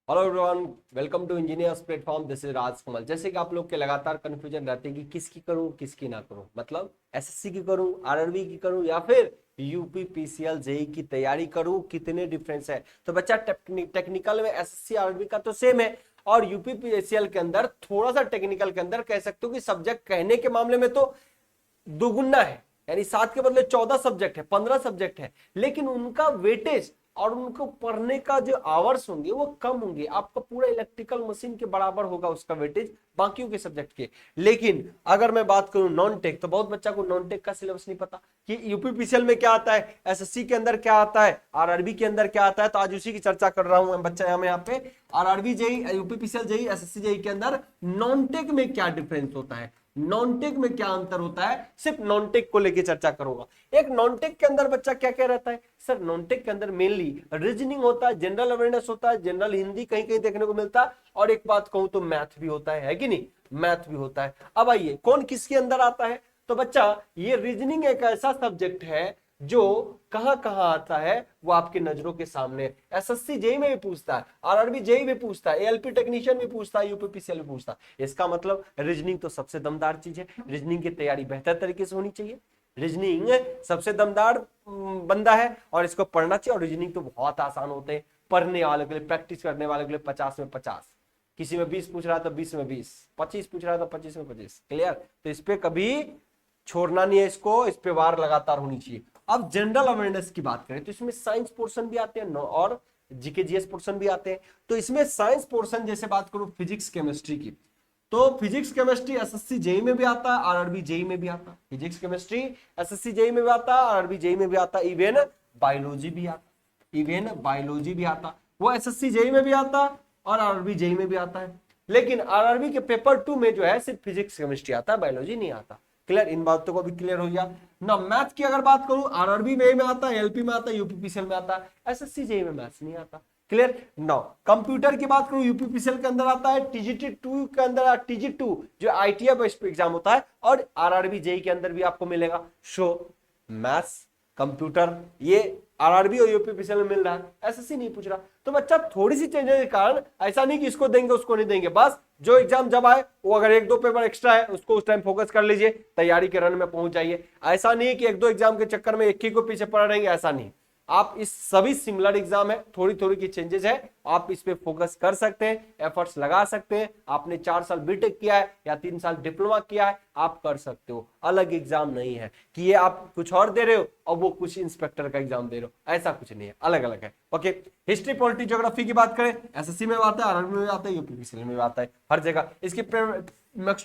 Hello everyone, welcome to engineers platform. This is Raj Kamal. जैसे कि आप लोग के लगातार कंफ्यूजन रहते हैं कि किसकी करूं किसकी ना करूं, मतलब एसएससी की करूं, आरआरबी की करूं या फिर यूपी पीसीएल जेई की तैयारी करूं, कितने डिफरेंस है। तो बच्चा टेक्निकल में एसएससी आरआरबी का तो सेम है और यूपी पीसीएल के अंदर थोड़ा सा टेक्निकल के अंदर कह सकते हो कि सब्जेक्ट कहने के मामले में तो दुगुना है, यानी 7 के बदले 14 सब्जेक्ट है, 15 सब्जेक्ट है, लेकिन उनका वेटेज और उनको पढ़ने का जो आवर्स होंगे वो कम होंगे। आपका पूरा इलेक्ट्रिकल मशीन के बराबर होगा उसका वेटेज बाकियों के सब्जेक्ट के। लेकिन अगर मैं बात करूं नॉन टेक, तो बहुत बच्चा को नॉन टेक का सिलेबस नहीं पता कि यूपीपीसीएल में क्या आता है, एसएससी के अंदर क्या आता है, आरआरबी के अंदर क्या आता है। तो आज उसी की चर्चा कर रहा हूं बच्चा यहाँ पे RRB JE, UPPCL JE, SSC JE के अंदर नॉन टेक में क्या डिफरेंस होता है, नॉन टेक में क्या अंतर होता है, सिर्फ नॉन टेक को लेके चर्चा करूंगा। एक नॉन टेक के अंदर बच्चा क्या क्या रहता है सर, नॉन टेक के अंदर मेनली रीजनिंग होता है, जनरल अवेयरनेस होता है, जनरल हिंदी कहीं कहीं देखने को मिलता है, और एक बात कहूं तो मैथ भी होता है कि नहीं, मैथ भी होता है। अब आइए कौन किसके अंदर आता है। तो बच्चा ये रीजनिंग एक ऐसा सब्जेक्ट है जो कहां कहां आता है वो आपकी नजरों के सामने। एसएससी जेई में भी पूछता है, आरआरबी जेई भी पूछता है, एएलपी टेक्नीशियन भी पूछता है, यूपीपीसीएल भी पूछता है। इसका मतलब रीजनिंग तो सबसे दमदार चीज है, रीजनिंग की तैयारी बेहतर तरीके से होनी चाहिए। रीजनिंग सबसे दमदार बंदा है और इसको पढ़ना चाहिए। और रीजनिंग तो बहुत आसान होते हैं, पढ़ने वाले के लिए, प्रैक्टिस करने वाले के लिए 50 में 50, किसी में 20 पूछ रहा है तो 20 में 20, 25 पूछ रहा है तो 25 में 25। क्लियर। तो इस पे कभी छोड़ना नहीं है, इसको इस पे वार लगातार होनी चाहिए। अब जनरल अवेयरनेस की बात करें तो इसमें साइंस पोर्शन भी आते हैं और जीके जीएस पोर्शन भी आते हैं। तो इसमें साइंस पोर्शन जैसे बात करूं फिजिक्स केमिस्ट्री की, तो फिजिक्स केमिस्ट्री एसएससी जेई में भी आता है, आरआरबी जेई में भी आता है। फिजिक्स केमिस्ट्री एसएससी जेई में भी आता है, आरआरबी जेई में भी आता है, इवन बायोलॉजी भी आता, इवन बायोलॉजी भी आता, वो एसएससी जेई में भी आता और आरआरबी जेई में भी आता है। लेकिन आरआरबी के पेपर 2 में जो है सिर्फ फिजिक्स केमिस्ट्री आता है, बायोलॉजी नहीं आता। क्लियर, इन बातों को भी क्लियर हो गया ना। मैथ की अगर बात करूं, आरआरबी में आता है, एलपी में आता है, यूपीपीसीएल में आता है, एसएससी जेई में मैथ्स नहीं आता। क्लियर। नाउ कंप्यूटर की बात करूं, यूपीपीसीएल के अंदर आता है, टीजीटी 2 के अंदर, टीजी2 जो आईटीआई बेस्ड एग्जाम होता है, और आरआरबी जेई के अंदर भी आपको मिलेगा। सो मैथ्स, कंप्यूटर, ये आरआरबी और यूपीपीसीएल में मिल रहा है, एसएससी नहीं पूछ रहा। तो बच्चा थोड़ी सी चेंजेस के कारण ऐसा नहीं कि इसको देंगे उसको नहीं देंगे, बस जो एग्जाम जब आए वो अगर 1-2 पेपर एक्स्ट्रा है उसको उस टाइम फोकस कर लीजिए, तैयारी के रन में पहुंच जाइए। ऐसा नहीं कि 1-2 एग्जाम के चक्कर में एक ही को पीछे पड़ रहेंगे, ऐसा नहीं। आप इस सभी सिमिलर एग्जाम है, थोड़ी थोड़ी की चेंजेस है, आप इस पे फोकस कर सकते हैं, एफर्ट्स लगा सकते हैं। आपने 4 साल बीटेक किया है या 3 साल डिप्लोमा किया है, आप कर सकते हो। अलग एग्जाम नहीं है कि ये आप कुछ और दे रहे हो और वो कुछ इंस्पेक्टर का एग्जाम दे रहे हो, ऐसा कुछ नहीं है, अलग अलग है। ओके। हिस्ट्री पॉलिटी ज्योग्राफी की बात करें, एसएससी में आता है, आरआरबी में आता है, यूपीपीसीएल में आता है, हर जगह। इसकी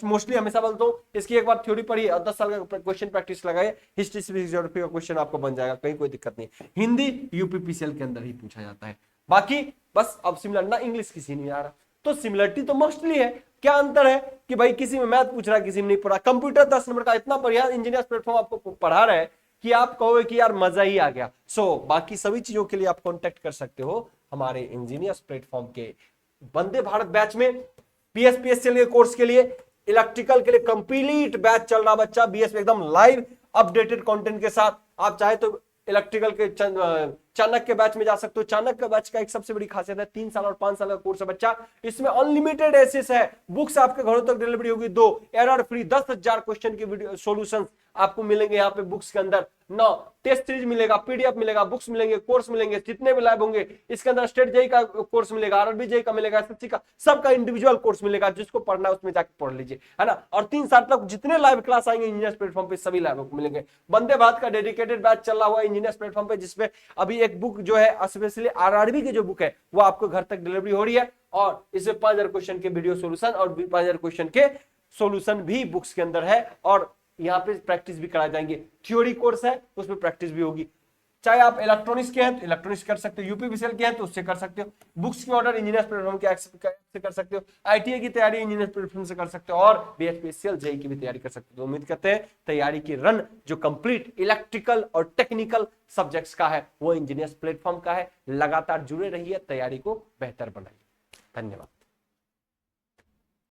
मोस्टली हमेशा बोलता हूँ, इसकी एक बार थ्योरी पढ़िए और 10 साल का क्वेश्चन प्रैक्टिस लगाइए, हिस्ट्री सिविक्स ज्योग्राफी का क्वेश्चन आपको बन जाएगा, कहीं कोई दिक्कत नहीं। हिंदी यूपीपीसीएल के अंदर ही पूछा जाता है। बाकी बस अब सिमिलर ना, इंग्लिश किसी नहीं आ रहा, तो सिमिलरिटी तो मोस्टली है। क्या अंतर है कि भाई किसी में मैथ पूछ रहा है, किसी में नहीं पढ़ा। कंप्यूटर 10 नंबर का इतना बढ़िया इंजीनियर्स प्लेटफॉर्म आपको पढ़ा रहा है कि आप कहोगे कि यार मजा ही आ गया। सो बाकी सभी चीजों के लिए आप कांटेक्ट कर सकते हो हमारे इंजीनियर्स प्लेटफॉर्म के वंदे भारत बैच में। पीएसपीएससी के कोर्स के लिए, इलेक्ट्रिकल के लिए कंप्लीट बैच चल रहा बच्चा, बीएस एकदम लाइव अपडेटेड कंटेंट के साथ। आप चाहे तो इलेक्ट्रिकल के चाणक्य बैच में जा सकते हो। चाणक्य बैच का एक सबसे बड़ी खासियत है, 3 साल और 5 साल का कोर्स है बच्चा, इसमें अनलिमिटेड एक्सेस है, बुक्स आपके घरों तक डिलीवरी होगी, 2 एरर फ्री 10,000 क्वेश्चन की वीडियो सॉल्यूशंस आपको मिलेंगे यहाँ पे बुक्स के अंदर। 9 टेस्ट सीरीज मिलेगा, पीडीएफ मिलेगा, बुक्स मिलेंगे, कोर्स मिलेंगे, जितने भी लैब होंगे इसके अंदर, स्टेट जेई का कोर्स मिलेगा, आरआरबी जेई का मिलेगा, एसएससी का, सबका इंडिविजुअल कोर्स मिलेगा, जिसको पढ़ना है उसमें जाकर पढ़ लीजिए, है ना। और 3 साल तक जितने लाइव क्लास आएंगे इंजीनियर्स प्लेटफॉर्म पे, सभी लाइव को मिलेंगे। वंदे भारत का डेडिकेटेड बैच चल रहा हुआ इंजीनियर्स प्लेटफॉर्म पे, जिसपे अभी एक बुक जो है स्पेशली आरआरबी की जो बुक है वो आपको घर तक डिलीवरी हो रही है, और इसमें 5000 क्वेश्चन के वीडियो सॉल्यूशन और 5000 क्वेश्चन के सॉल्यूशन भी बुक्स के अंदर है। और यहाँ पे प्रैक्टिस भी कराए जाएंगे, थ्योरी कोर्स है उसमें प्रैक्टिस भी होगी। चाहे आप इलेक्ट्रॉनिक्स के हैं तो इलेक्ट्रॉनिक्स कर सकते हो, यूपीपीसीएल के हैं तो उससे कर सकते हो, बुक्स की ऑर्डर इंजीनियर्स प्लेटफॉर्म के से कर सकते हो, आईटीआई की तैयारी इंजीनियर्स प्लेटफॉर्म से कर सकते हो, और बीएचपीसीएल जेई की भी तैयारी कर सकते हो। तो उम्मीद करते हैं तैयारी की रन जो कंप्लीट इलेक्ट्रिकल और टेक्निकल सब्जेक्ट्स का है वो इंजीनियर्स प्लेटफॉर्म का है। लगातार जुड़े रहिए, तैयारी को बेहतर बनाइए। धन्यवाद।